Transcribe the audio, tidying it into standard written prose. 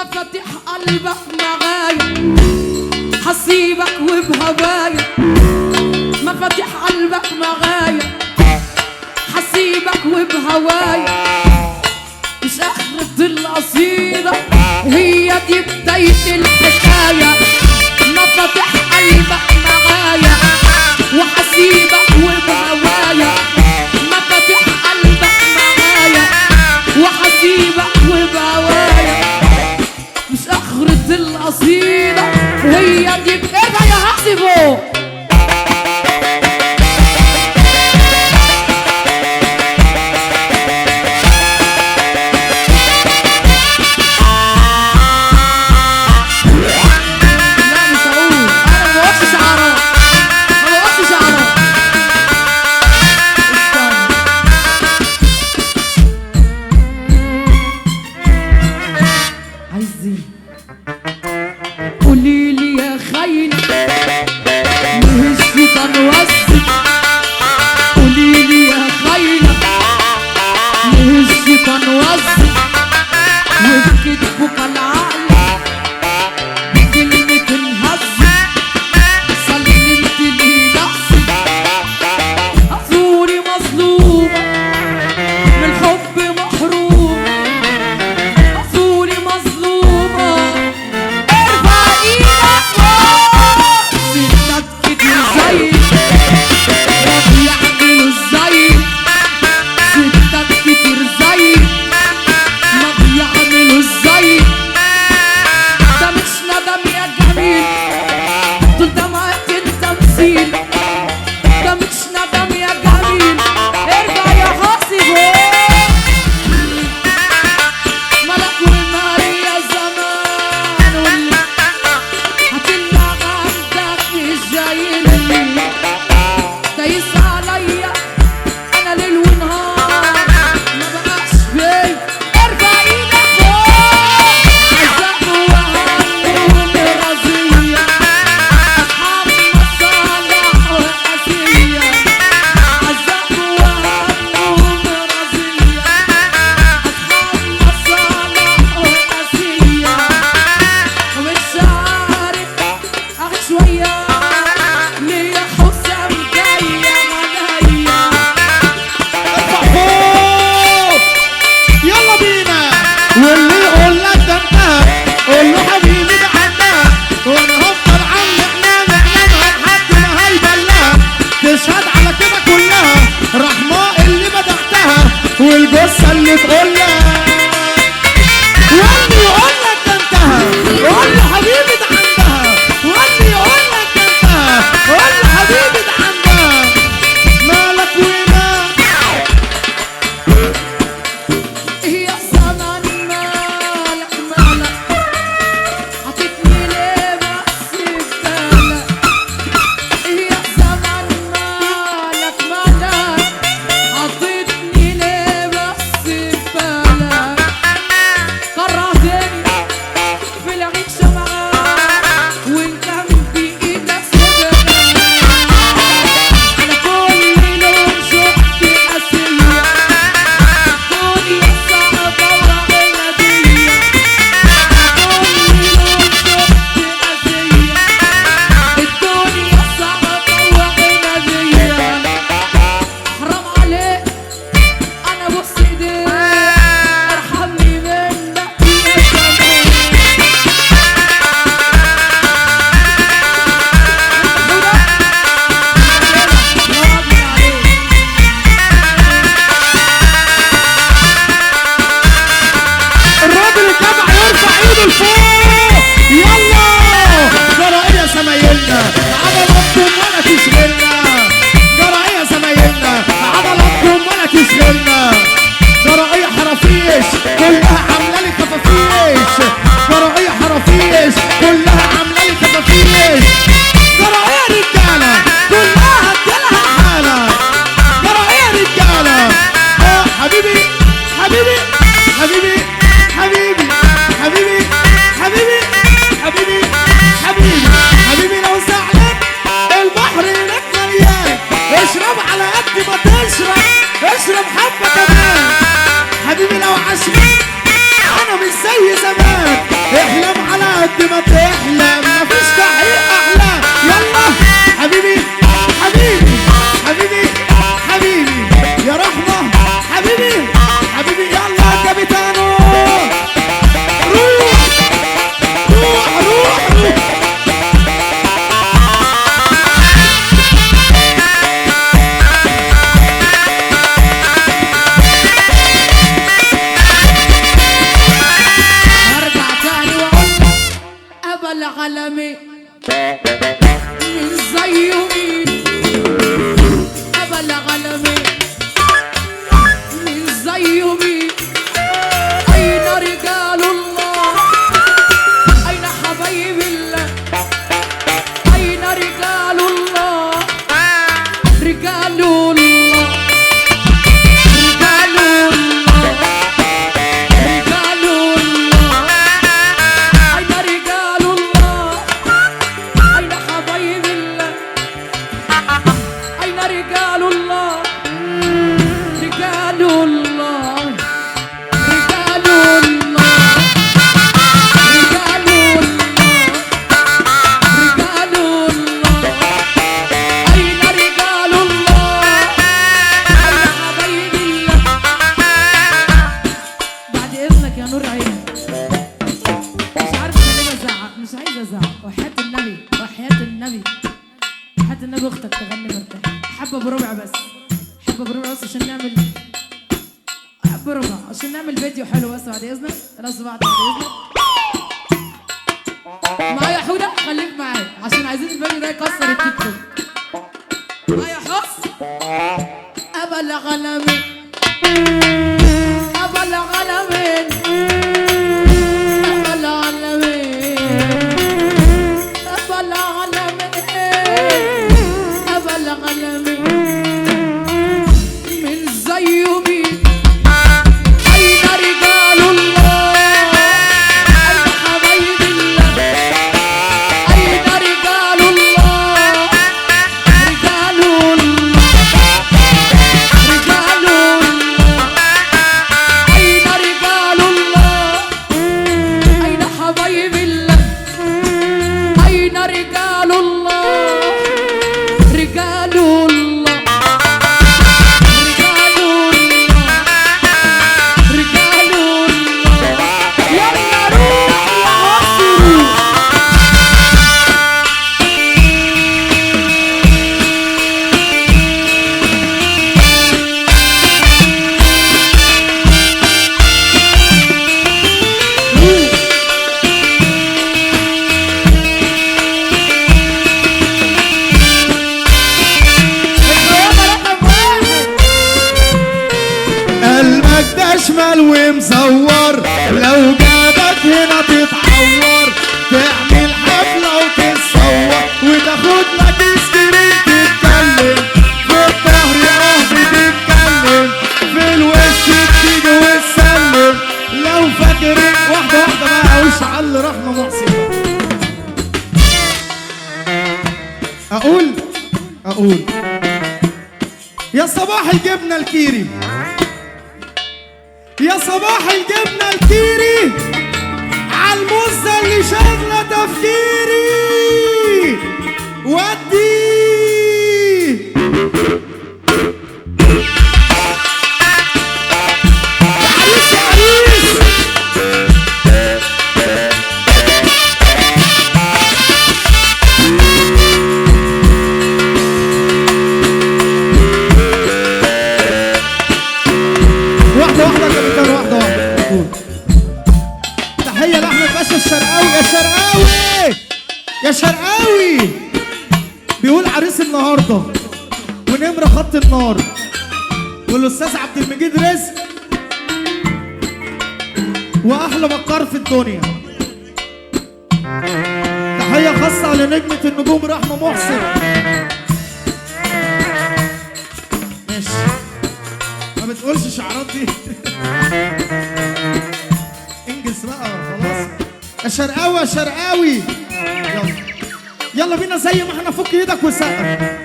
مفاتيح قلبك معايا، حسيبك وبهوايا. مفاتيح قلبك معايا، حسيبك وبهوايا. مش آخرة القصيدة، هي دي بداية الحكاية. مفاتيح قلبك معايا وحسيبك وبهوايا. مفاتيح قلبك معايا وحسيبك وبهوايا. مش آخرة القصيدة، هي دي بإيدها يا حسيبه. قوليلي يا خاينة ليه الشيطان وسك؟ قوليلي يا خاينة ليه الشيطان وسك؟ وبكتفك العقل بكلمة انهزك. سلمت لي نفسي أزوري مظلومة من الحب محرومة. أزوري مظلومة والجثة اللي تقولها واللي يقولك ده انتهى. قول له حبيبي ده عندها، واللي يقولك ده انتهى قول له حبيبي ده عندها. مالك ومالك يا زمان، مالك مالك عطيتني ليه بس ببالك. يا زمان مالك مالك عطيتني ليه بس ببالك. كرهتني في العيشة معاك وإن كان بإيدك سيبك. على كل لون شفت قاسية، الدنيا صعبة وعنادية. كل لون شفت قاسية، الدنيا صعبة وعنادية. حرام عليك أنا بص إيديك، ارحمني منك يا زمان. الراجل الجدع يرفع ايده لفوق. يلا جرى ايه يا زمايلنا، عضلاتكم ولا تشغلنا. جرى ايه يا زمايلنا، عضلاتكم ولا تشغلنا. جرى ايه حرافيش كلها عامله لي كفافيش. جرى ايه حرافيش كلها عامله لي كفافيش. جرى ايه رجاله كلها هديلها حاله. جرى ايه رجاله. حبيبي حبيبي حبيبي حبيبي حبيبي حبيبي حبيبي حبيبي حبيبي لو زعلان البحر هناك مليان. اشرب على قد ما تشرب، اشرب حبه كمان. حبيبي لو عشمان كابيتانو. روح روح روح روح. هرجع تاني واقول ابل عالمي من زيه مين، ابل عالمي من زيه مين. اين رجال الله، اين حبايب الله، اين رجال الله، رجال الله، رجال الله، رجال الله. اين رجال الله، اين حبايب الله، اين رجال الله، رجال الله، رجال الله، رجال الله، رجال الله. اين رجال الله، اين حبايب الله. بعد اذنك يا نور عيني، مش عارفه انا ليه بزعق، مش عايزه ازعق. وحياة النبي، وحياة النبي، وحياة النبي اختك تغني مرتاح. حبه بربع بس، حبه بربع بس عشان نعمل، حبه بربع عشان نعمل فيديو حلو بس. بعد اذنك راس بعض، بعد اذنك معايا حوده، خليك معايا عشان عايزين الفيديو ده يكسر التيك توك. معايا حس ابل غنمي، ابل غنمي، ابل غنمي، ابل غنمي، ابل غنمي من زيه مين. اين رجال الله، اين حبايب الله، اين رجال الله، رجال الله، رجال الله. اين رجال الله، اين حبايب الله، اين رجال الله، رجال الله، رجال الله، رجال الله. يلا روح يا عصر. قلبك ده شمال ومزور، لو جابك هنا تتعور، تعمل حفلة وتتصور وتاخد لك سكرين تتكلم، في الظهر بتتكلم، في الوش بتيجي وتسلم. لو فاكرين واحدة واحدة بقى وش على رحمة محسن. أقول يا صباح الجبنة الكيري، يا صباح الجبنة الكيري، عالمزة اللي شاغلة تفكيري. ودي يا عريس يا عريس. واحدة واحدة يا كابتن، واحدة واحدة. تحية لأحمد باشا الشرقاوي. يا شرقاوي يا شرقاوي، بيقول عريس النهارده ونمرة خط النار، والأستاذ عبد المجيد رزق، وأحلى بكار في الدنيا. تحية خاصة على نجمة النجوم رحمة محسن. ماشي، ما بتقولش شعارات دي. انجز بقى خلاص. يا شرقاوي يا شرقاوي، يلا يلا بينا زي ما احنا، فك ايدك وسقف.